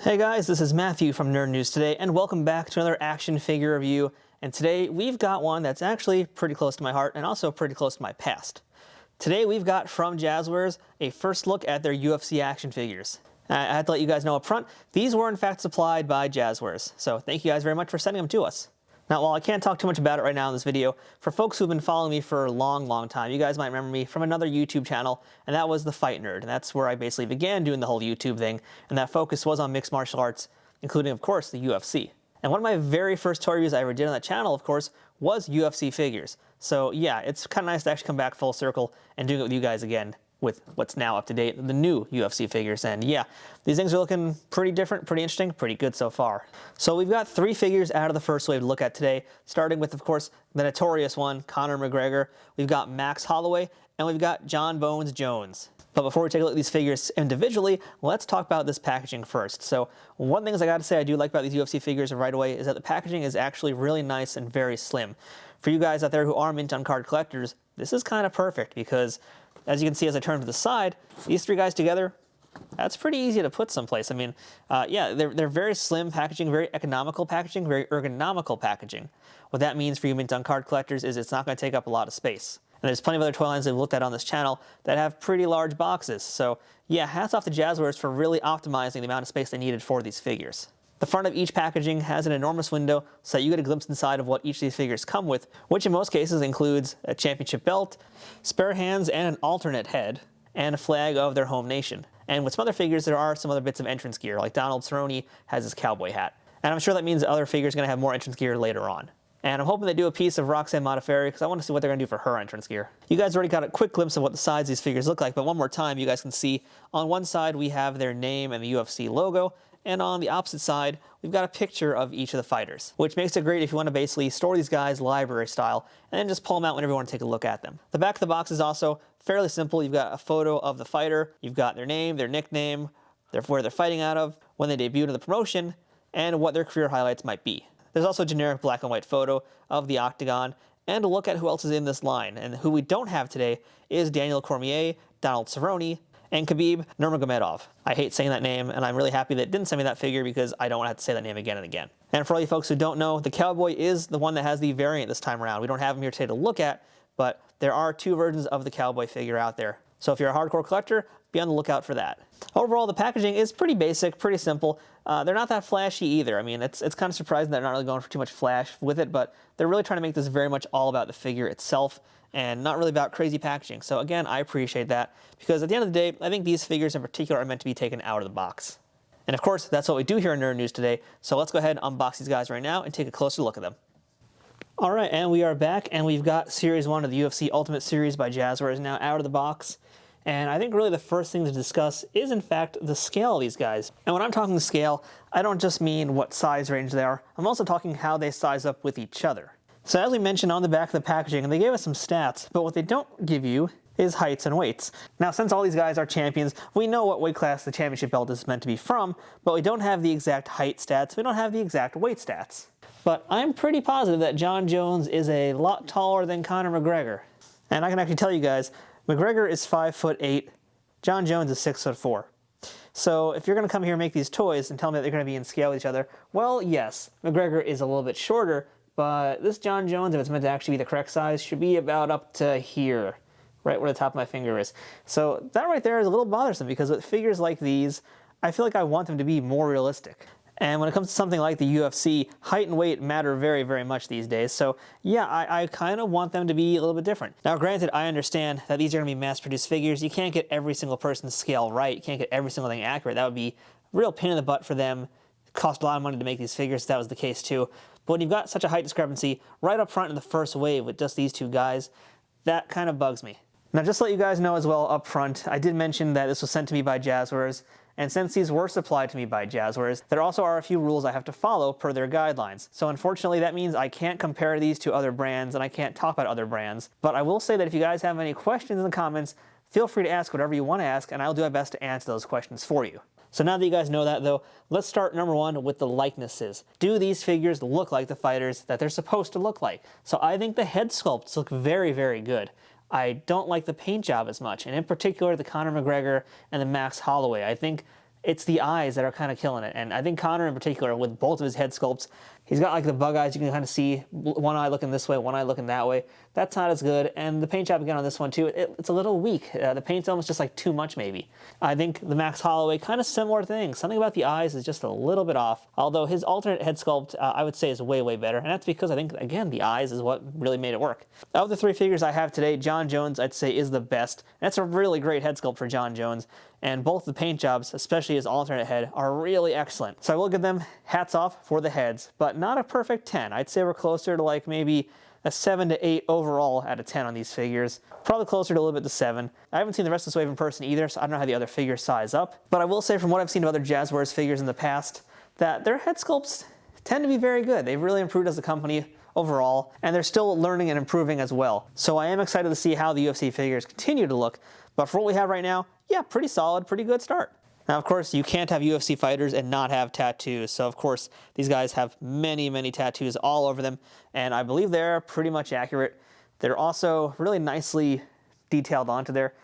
Hey guys, this is Matthew from Nerd News Today, and welcome back to another action figure review. And today we've got one that's actually pretty close to my heart and also pretty close to my past. Today we've got from Jazwares a first look at their UFC action figures. I have to let you guys know up front, these were in fact supplied by Jazwares, so thank you guys very much for sending them to us. Now, while I can't talk too much about it right now in this video, for folks who've been following me for a long time, you guys might remember me from another YouTube channel, and that was The Fight Nerd, and that's where I basically began doing the whole YouTube thing, and that focus was on mixed martial arts, including, of course, the UFC. And one of my very first toy reviews I ever did on that channel, of course, was UFC figures. So yeah, it's kind of nice to actually come back full circle and doing it with you guys again, with what's now up to date, the new UFC figures. And yeah, these things are looking pretty different, pretty interesting, pretty good so far. So we've got 3 figures out of the first wave to look at today, starting with, of course, the notorious one, Conor McGregor. We've got Max Holloway, and we've got John Bones Jones. But before we take a look at these figures individually, let's talk about this packaging first. So one thing I gotta say I do like about these UFC figures right away is that the packaging is actually really nice and very slim. For you guys out there who are mint on card collectors, this is kind of perfect because, as you can see as I turn to the side, these 3 guys together, that's pretty easy to put someplace. I mean, yeah, they're very slim packaging, very economical packaging, very ergonomical packaging. What that means for you mint on card collectors is it's not going to take up a lot of space. And there's plenty of other toy lines that we've looked at on this channel that have pretty large boxes. So yeah, hats off to Jazwares for really optimizing the amount of space they needed for these figures. The front of each packaging has an enormous window so that you get a glimpse inside of what each of these figures come with, which in most cases includes a championship belt, spare hands and an alternate head, and a flag of their home nation. And with some other figures, there are some other bits of entrance gear, like Donald Cerrone has his cowboy hat. And I'm sure that means other figures are going to have more entrance gear later on. And I'm hoping they do a piece of Roxanne Modafferi because I want to see what they're going to do for her entrance gear. You guys already got a quick glimpse of what the sides of these figures look like, but one more time you guys can see on one side we have their name and the UFC logo, and on the opposite side we've got a picture of each of the fighters, which makes it great if you want to basically store these guys library style and then just pull them out whenever you want to take a look at them. The back of the box is also fairly simple. You've got a photo of the fighter, you've got their name, their nickname, where they're fighting out of, when they debuted in the promotion, and what their career highlights might be. There's also a generic black and white photo of the octagon, and a look at who else is in this line. And who we don't have today is Daniel Cormier, Donald Cerrone, and Khabib Nurmagomedov. I hate saying that name, and I'm really happy that it didn't send me that figure because I don't want to have to say that name again and again. And for all you folks who don't know, the Cowboy is the one that has the variant this time around. We don't have him here today to look at, but there are 2 versions of the Cowboy figure out there. So if you're a hardcore collector, be on the lookout for that. Overall, the packaging is pretty basic, pretty simple. They're not that flashy either. I mean, it's kind of surprising they're not really going for too much flash with it, but they're really trying to make this very much all about the figure itself and not really about crazy packaging. So again, I appreciate that because at the end of the day, I think these figures in particular are meant to be taken out of the box. And of course, that's what we do here in Nerd News Today. So let's go ahead and unbox these guys right now and take a closer look at them. All right, and we are back, and we've got Series 1 of the UFC Ultimate Series by Jazwares now out of the box. And I think really the first thing to discuss is, in fact, the scale of these guys. And when I'm talking scale, I don't just mean what size range they are. I'm also talking how they size up with each other. So as we mentioned on the back of the packaging, and they gave us some stats, but what they don't give you is heights and weights. Now, since all these guys are champions, we know what weight class the championship belt is meant to be from, but we don't have the exact height stats, we don't have the exact weight stats. But I'm pretty positive that John Jones is a lot taller than Conor McGregor. And I can actually tell you guys, McGregor is 5'8", John Jones is 6'4". So if you're going to come here and make these toys and tell me that they're going to be in scale with each other, well, yes, McGregor is a little bit shorter, but this John Jones, if it's meant to actually be the correct size, should be about up to here, right where the top of my finger is. So that right there is a little bothersome because with figures like these, I feel like I want them to be more realistic. And when it comes to something like the UFC, height and weight matter very much these days. So yeah, I kind of want them to be a little bit different. Now granted, I understand that these are going to be mass-produced figures. You can't get every single person's scale right. You can't get every single thing accurate. That would be a real pain in the butt for them. It cost a lot of money to make these figures. That was the case too. But when you've got such a height discrepancy right up front in the first wave with just these 2 guys, that kind of bugs me. Now just to let you guys know as well up front, I did mention that this was sent to me by Jazwares. And since these were supplied to me by Jazwares, there also are a few rules I have to follow per their guidelines. So unfortunately, that means I can't compare these to other brands and I can't talk about other brands. But I will say that if you guys have any questions in the comments, feel free to ask whatever you want to ask and I'll do my best to answer those questions for you. So now that you guys know that though, let's start number 1 with the likenesses. Do these figures look like the fighters that they're supposed to look like? So I think the head sculpts look very good. I don't like the paint job as much, and in particular the Conor McGregor and the Max Holloway. I think It's the eyes that are kind of killing it. And I think Conor in particular, with both of his head sculpts, he's got like the bug eyes. You can kind of see one eye looking this way, one eye looking that way. That's not as good. And the paint job again on this one too, it's a little weak. The paint's almost just like too much maybe. I think the Max Holloway, kind of similar thing. Something about the eyes is just a little bit off. Although his alternate head sculpt, I would say is way, way better. And that's because I think, again, the eyes is what really made it work. Of the three figures I have today, Jon Jones, I'd say, is the best. And that's a really great head sculpt for Jon Jones. And both the paint jobs, especially his alternate head, are really excellent. So I will give them hats off for the heads, but not a perfect 10. I'd say we're closer to like maybe a 7 to 8 overall out of 10 on these figures. Probably closer to a little bit to 7. I haven't seen the rest of this wave in person either, so I don't know how the other figures size up. But I will say from what I've seen of other Jazwares figures in the past, that their head sculpts tend to be very good. They've really improved as a company overall, and they're still learning and improving as well. So I am excited to see how the UFC figures continue to look, but for what we have right now, yeah, pretty solid, pretty good start. Now, of course, you can't have UFC fighters and not have tattoos. So, of course, these guys have many, many tattoos all over them, and I believe they're pretty much accurate. They're also really nicely detailed onto there.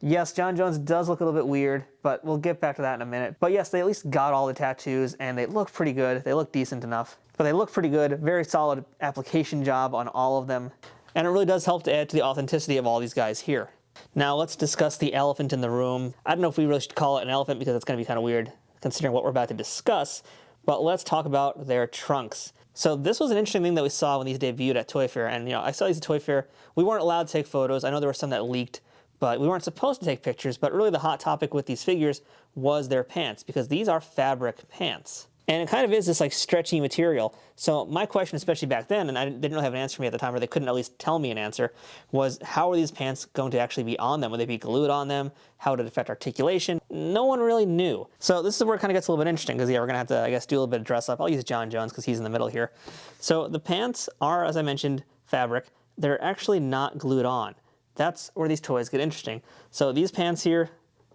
Yes, Jon Jones does look a little bit weird, but we'll get back to that in a minute. But yes, they at least got all the tattoos, and they look pretty good. They look decent enough, but they look pretty good. Very solid application job on all of them, and it really does help to add to the authenticity of all these guys here. Now let's discuss the elephant in the room. I don't know if we really should call it an elephant because it's going to be kind of weird considering what we're about to discuss, but let's talk about their trunks. So this was an interesting thing that we saw when these debuted at Toy Fair, and I saw these at Toy Fair. We weren't allowed to take photos. I know there were some that leaked, but we weren't supposed to take pictures, but really the hot topic with these figures was their pants, because these are fabric pants. And it kind of is this like stretchy material. So my question, especially back then, and I didn't really have an answer for me at the time, or they couldn't at least tell me an answer, was how are these pants going to actually be on them? Would they be glued on them? How would it affect articulation? No one really knew. So this is where it kind of gets a little bit interesting, because yeah, we're going to have to, I guess, do a little bit of dress up. I'll use Jon Jones because he's in the middle here. So the pants are, as I mentioned, fabric. They're actually not glued on. That's where these toys get interesting. So these pants here,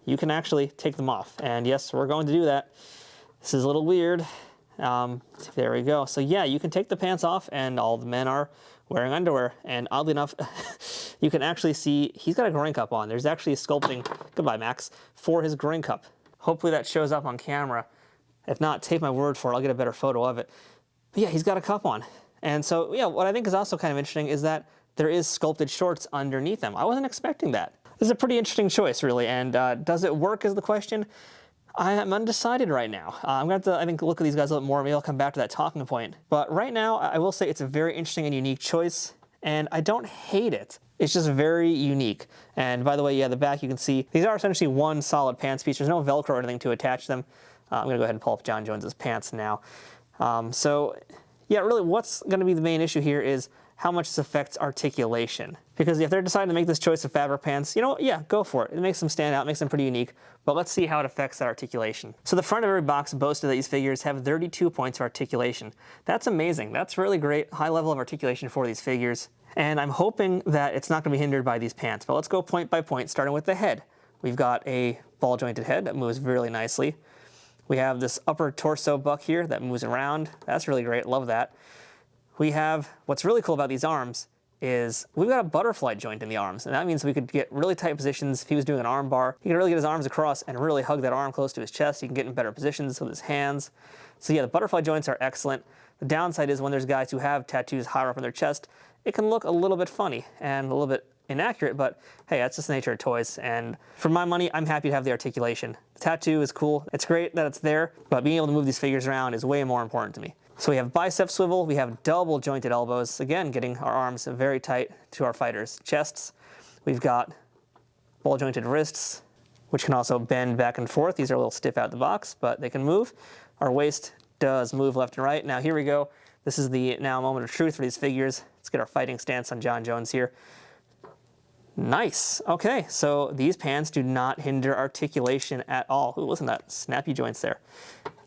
you can actually take them off. And yes, we're going to do that. This is a little weird. There we go. So yeah, you can take the pants off and all the men are wearing underwear. And oddly enough, you can actually see he's got a groin cup on. There's actually a sculpting, goodbye Max, for his groin cup. Hopefully that shows up on camera. If not, take my word for it. I'll get a better photo of it. But yeah, he's got a cup on. And so yeah, what I think is also kind of interesting is that there is sculpted shorts underneath them. I wasn't expecting that. This is a pretty interesting choice, really. And does it work is the question. I am undecided right now. I'm going to have to, I think, look at these guys a little more. Maybe I'll come back to that talking point. But right now, I will say it's a very interesting and unique choice, and I don't hate it. It's just very unique. And by the way, yeah, the back you can see, these are essentially one solid pants piece. There's no Velcro or anything to attach them. I'm going to go ahead and pull up Jon Jones's pants now. So yeah, really what's going to be the main issue here is how much this affects articulation. Because if they're deciding to make this choice of fabric pants, you know what, yeah, go for it. It makes them stand out, makes them pretty unique, but let's see how it affects that articulation. So the front of every box boasted that these figures have 32 points of articulation. That's amazing. That's really great, high level of articulation for these figures. And I'm hoping that it's not gonna be hindered by these pants, but let's go point by point, starting with the head. We've got a ball jointed head that moves really nicely. We have this upper torso buck here that moves around. That's really great, love that. We have, what's really cool about these arms is we've got a butterfly joint in the arms, and that means we could get really tight positions. If he was doing an arm bar, he could really get his arms across and really hug that arm close to his chest. He can get in better positions with his hands. So yeah, the butterfly joints are excellent. The downside is when there's guys who have tattoos higher up on their chest, it can look a little bit funny and a little bit inaccurate, but hey, that's just the nature of toys. And for my money, I'm happy to have the articulation. The tattoo is cool. It's great that it's there, but being able to move these figures around is way more important to me. So we have bicep swivel, we have double jointed elbows, again, getting our arms very tight to our fighters' chests. We've got ball jointed wrists, which can also bend back and forth. These are a little stiff out the box, but they can move. Our waist does move left and right. Now here we go. This is the now moment of truth for these figures. Let's get our fighting stance on Jon Jones here. Nice. Okay, so these pants do not hinder articulation at all. Ooh, listen to that, snappy joints there.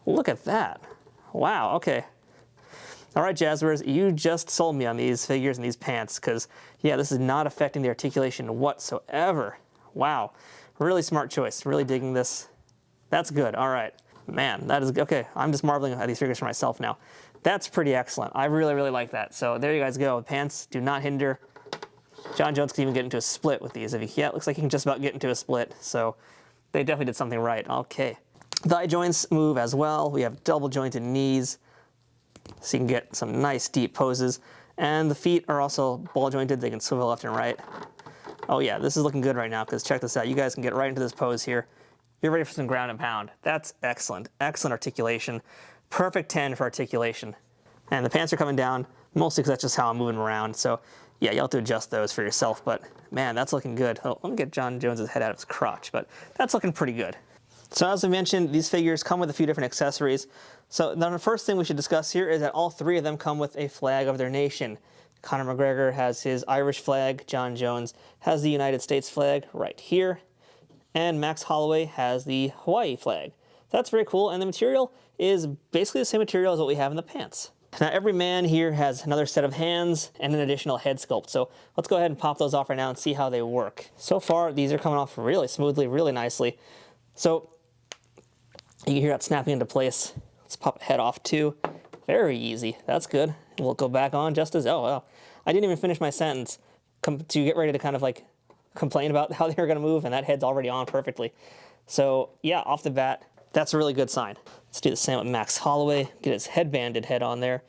Look at that. Wow, okay. All right, Jazwares, you just sold me on these figures and these pants, because yeah, this is not affecting the articulation whatsoever. Wow, really smart choice, really digging this. That's good, all right. Man, that is, okay, I'm just marveling at these figures for myself now. That's pretty excellent. I really, really like that. So there you guys go. Pants do not hinder. Jon Jones can even get into a split with these. Yeah, it looks like he can just about get into a split. So they definitely did something right. Okay. Thigh joints move as well. We have double jointed knees, so you can get some nice deep poses. And the feet are also ball jointed. They can swivel left and right. Oh yeah, this is looking good right now, because check this out. You guys can get right into this pose here. You're ready for some ground and pound. That's excellent. Excellent articulation. Perfect 10 for articulation. And the pants are coming down, mostly because that's just how I'm moving around. So yeah, you'll have to adjust those for yourself, but man, that's looking good. Oh, let me get John Jones's head out of his crotch, but that's looking pretty good. So as I mentioned, these figures come with a few different accessories. So the first thing we should discuss here is that all three of them come with a flag of their nation. Conor McGregor has his Irish flag, John Jones has the United States flag right here, and Max Holloway has the Hawaii flag. That's very cool, and the material is basically the same material as what we have in the pants. Now every man here has another set of hands and an additional head sculpt, so let's go ahead and pop those off right now and see how they work. So far, these are coming off really smoothly, really nicely. So you can hear that snapping into place. Let's pop the head off too. Very easy. That's good. We'll go back on just as, oh, well, I didn't even finish my sentence to get ready to kind of like complain about how they were going to move, and that head's already on perfectly. So yeah, off the bat, that's a really good sign. Let's do the same with Max Holloway. Get his headbanded head on there.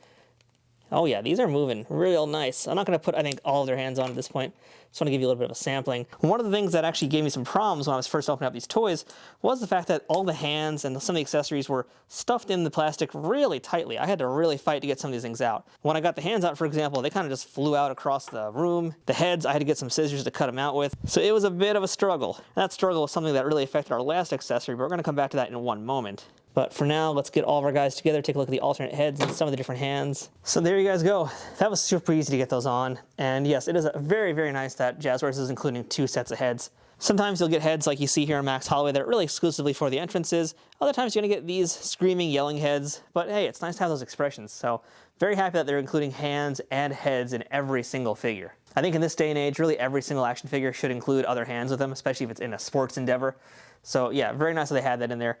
Oh yeah, these are moving real nice. I'm not going to put, I think, all of their hands on at this point. Just want to give you a little bit of a sampling. One of the things that actually gave me some problems when I was first opening up these toys was the fact that all the hands and some of the accessories were stuffed in the plastic really tightly. I had to really fight to get some of these things out. When I got the hands out, for example, they kind of just flew out across the room. The heads, I had to get some scissors to cut them out with. So it was a bit of a struggle. And that struggle was something that really affected our last accessory, but we're going to come back to that in one moment. But for now, let's get all of our guys together, take a look at the alternate heads and some of the different hands. So there you guys go. That was super easy to get those on. And yes, it is very, very nice that Jazwares is including 2 sets of heads. Sometimes you'll get heads like you see here in Max Holloway that are really exclusively for the entrances. Other times you're gonna get these screaming, yelling heads. But hey, it's nice to have those expressions. So very happy that they're including hands and heads in every single figure. I think in this day and age, really every single action figure should include other hands with them, especially if it's in a sports endeavor. So yeah, very nice that they had that in there.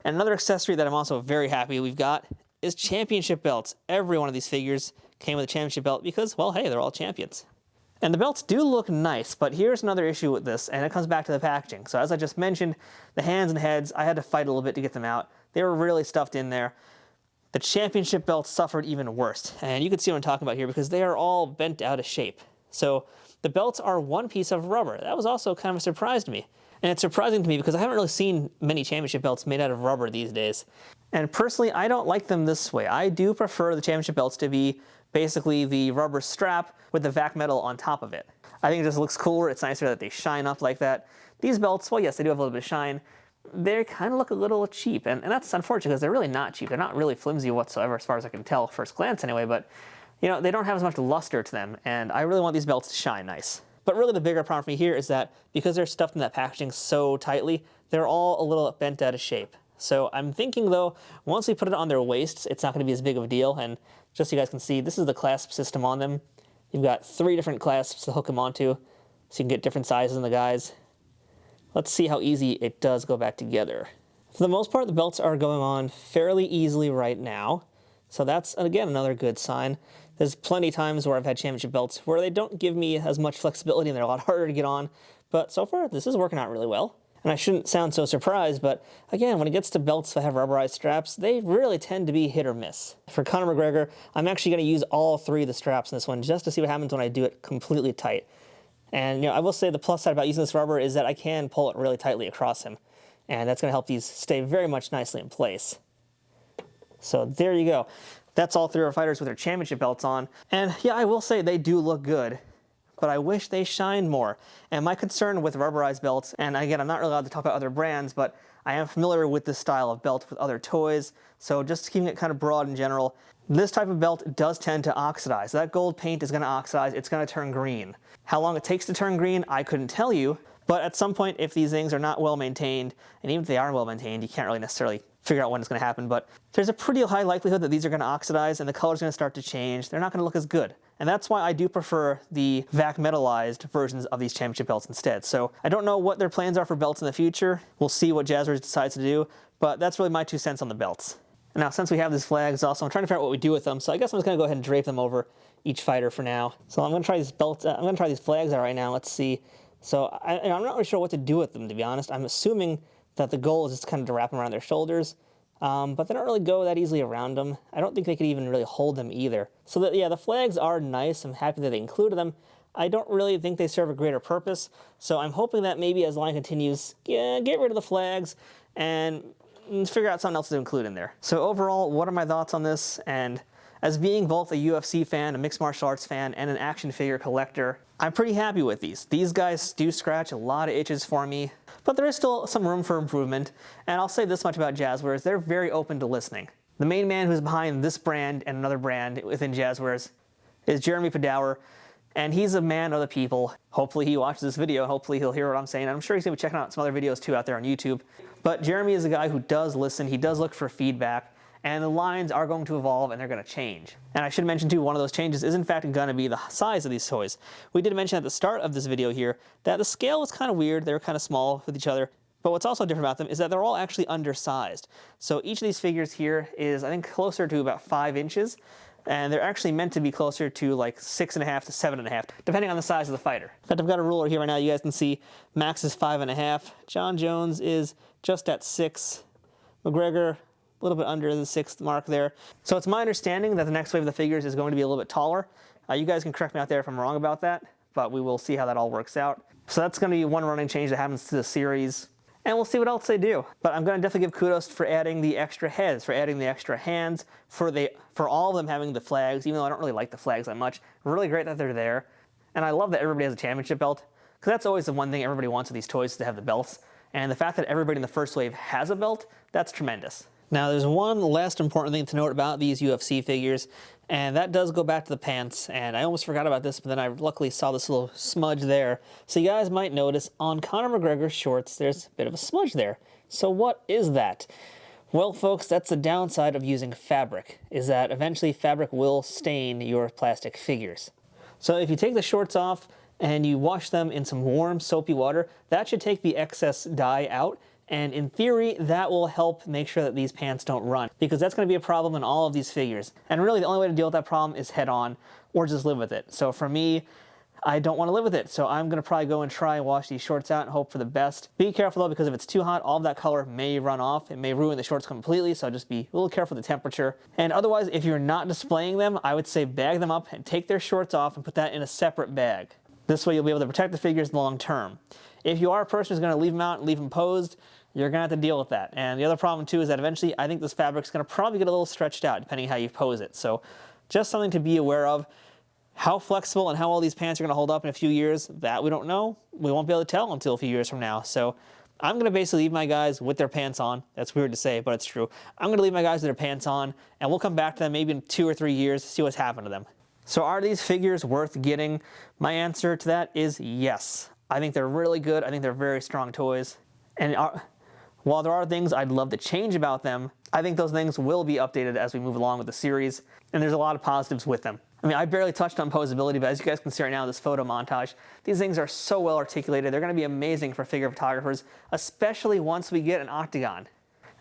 And another accessory that I'm also very happy we've got is championship belts. Every one of these figures came with a championship belt because, well, hey, they're all champions. And the belts do look nice, but here's another issue with this, and it comes back to the packaging. So as I just mentioned, the hands and heads, I had to fight a little bit to get them out. They were really stuffed in there. The championship belts suffered even worse, and you can see what I'm talking about here because they are all bent out of shape. So the belts are one piece of rubber. That was also kind of a surprise to me. And it's surprising to me because I haven't really seen many championship belts made out of rubber these days. And personally, I don't like them this way. I do prefer the championship belts to be basically the rubber strap with the vac metal on top of it. I think it just looks cooler. It's nicer that they shine up like that. These belts, well, yes, they do have a little bit of shine. They kind of look a little cheap, and that's unfortunate because they're really not cheap. They're not really flimsy whatsoever as far as I can tell first glance anyway, but you know, they don't have as much luster to them, and I really want these belts to shine nice. But really the bigger problem for me here is that because they're stuffed in that packaging so tightly, they're all a little bent out of shape. So I'm thinking though, once we put it on their waists, it's not going to be as big of a deal. And just so you guys can see, this is the clasp system on them. You've got 3 different clasps to hook them onto, so you can get different sizes in the guys. Let's see how easy it does go back together. For the most part, the belts are going on fairly easily right now. So that's, again, another good sign. There's plenty of times where I've had championship belts where they don't give me as much flexibility and they're a lot harder to get on. But so far, this is working out really well. And I shouldn't sound so surprised, but again, when it gets to belts that have rubberized straps, they really tend to be hit or miss. For Conor McGregor, I'm actually going to use all 3 of the straps in this one just to see what happens when I do it completely tight. And you know, I will say the plus side about using this rubber is that I can pull it really tightly across him. And that's going to help these stay very much nicely in place. So there you go. That's all 3 of our fighters with their championship belts on. And yeah, I will say they do look good, but I wish they shined more. And my concern with rubberized belts, and again, I'm not really allowed to talk about other brands, but I am familiar with this style of belt with other toys. So just keeping it kind of broad in general, this type of belt does tend to oxidize. That gold paint is going to oxidize. It's going to turn green. How long it takes to turn green, I couldn't tell you. But at some point, if these things are not well maintained, and even if they are well maintained, you can't really necessarily figure out when it's going to happen, but there's a pretty high likelihood that these are going to oxidize and the color's going to start to change. They're not going to look as good. And that's why I do prefer the vac metallized versions of these championship belts instead. So I don't know what their plans are for belts in the future. We'll see what Jazwares decides to do, but that's really my 2 cents on the belts. Now, since we have these flags also, I'm trying to figure out what we do with them, so I guess I'm just going to go ahead and drape them over each fighter for now. So I'm going to try these belts, I'm going to try these flags out right now. Let's see. So I'm not really sure what to do with them, to be honest. I'm assuming that the goal is just kind of to wrap them around their shoulders. But they don't really go that easily around them. I don't think they could even really hold them either. So that, yeah, the flags are nice. I'm happy that they included them. I don't really think they serve a greater purpose. So I'm hoping that maybe as the line continues, get rid of the flags and figure out something else to include in there. So overall, what are my thoughts on this? And as being both a UFC fan, a mixed martial arts fan, and an action figure collector, I'm pretty happy with these. These guys do scratch a lot of itches for me, but there is still some room for improvement. And I'll say this much about Jazwares, they're very open to listening. The main man who's behind this brand and another brand within Jazwares is Jeremy Padower, and he's a man of the people. Hopefully he watches this video, and hopefully he'll hear what I'm saying. And I'm sure he's gonna be checking out some other videos too out there on YouTube. But Jeremy is a guy who does listen, he does look for feedback, and the lines are going to evolve and they're going to change. And I should mention too, one of those changes is in fact going to be the size of these toys. We did mention at the start of this video here that the scale was kind of weird, they were kind of small with each other. But what's also different about them is that they're all actually undersized. So each of these figures here is, I think, closer to about 5 inches. And they're actually meant to be closer to like 6.5 to 7.5, depending on the size of the fighter. In fact, I've got a ruler here right now. You guys can see Max is 5.5. John Jones is just at 6. McGregor, a little bit under the 6th mark there. So it's my understanding that the next wave of the figures is going to be a little bit taller. You guys can correct me out there if I'm wrong about that, but we will see how that all works out. So that's going to be one running change that happens to the series, and we'll see what else they do. But I'm going to definitely give kudos for adding the extra heads, for adding the extra hands, for all of them having the flags, even though I don't really like the flags that much. Really great that they're there. And I love that everybody has a championship belt, because that's always the one thing everybody wants with these toys, is to have the belts. And the fact that everybody in the first wave has a belt, that's tremendous. Now there's one last important thing to note about these UFC figures, and that does go back to the pants. And I almost forgot about this, but then I luckily saw this little smudge there. So you guys might notice on Conor McGregor's shorts, there's a bit of a smudge there. So what is that? Well, folks, that's the downside of using fabric, is that eventually fabric will stain your plastic figures. So if you take the shorts off and you wash them in some warm soapy water, that should take the excess dye out. And in theory, that will help make sure that these pants don't run, because that's going to be a problem in all of these figures. And really the only way to deal with that problem is head on, or just live with it. So for me, I don't want to live with it. So I'm going to probably go and try and wash these shorts out and hope for the best. Be careful though, because if it's too hot, all of that color may run off. It may ruin the shorts completely, so just be a little careful with the temperature. And otherwise, if you're not displaying them, I would say bag them up and take their shorts off and put that in a separate bag. This way you'll be able to protect the figures long term. If you are a person who's going to leave them out and leave them posed, you're going to have to deal with that. And the other problem too is that eventually I think this fabric's going to probably get a little stretched out depending how you pose it. So just something to be aware of. How flexible and how well these pants are going to hold up in a few years, that we don't know. We won't be able to tell until a few years from now. So I'm going to basically leave my guys with their pants on. That's weird to say, but it's true. I'm going to leave my guys with their pants on, and we'll come back to them maybe in 2 or 3 years to see what's happened to them. So are these figures worth getting? My answer to that is yes. I think they're really good. I think they're very strong toys. And while there are things I'd love to change about them, I think those things will be updated as we move along with the series, and there's a lot of positives with them. I mean, I barely touched on Poseability, but as you guys can see right now in this photo montage, these things are so well articulated. They're going to be amazing for figure photographers, especially once we get an octagon.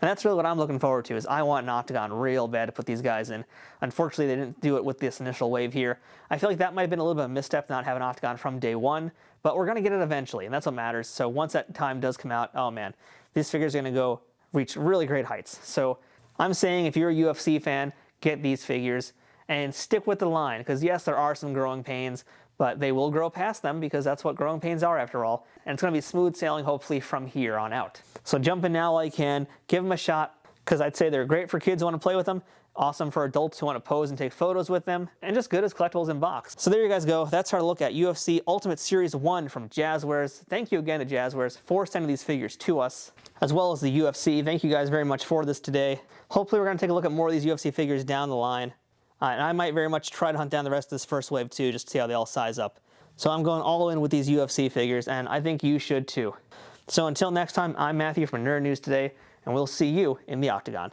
And that's really what I'm looking forward to, is I want an octagon real bad to put these guys in. Unfortunately, they didn't do it with this initial wave here. I feel like that might have been a little bit of a misstep to not have an octagon from day one, but we're going to get it eventually, and that's what matters. So once that time does come out, oh man, these figures are going to reach really great heights. So I'm saying if you're a UFC fan, get these figures and stick with the line, because yes, there are some growing pains, but they will grow past them, because that's what growing pains are after all. And it's going to be smooth sailing hopefully from here on out. So jump in now while you can, give them a shot, because I'd say they're great for kids who want to play with them, awesome for adults who want to pose and take photos with them, and just good as collectibles in box. So there you guys go. That's our look at UFC Ultimate Series 1 from Jazwares. Thank you again to Jazwares for sending these figures to us, as well as the UFC. Thank you guys very much for this today. Hopefully we're going to take a look at more of these UFC figures down the line. And I might very much try to hunt down the rest of this first wave too, just to see how they all size up. So I'm going all in with these UFC figures, and I think you should too. So until next time, I'm Matthew from Nerd News Today, and we'll see you in the Octagon.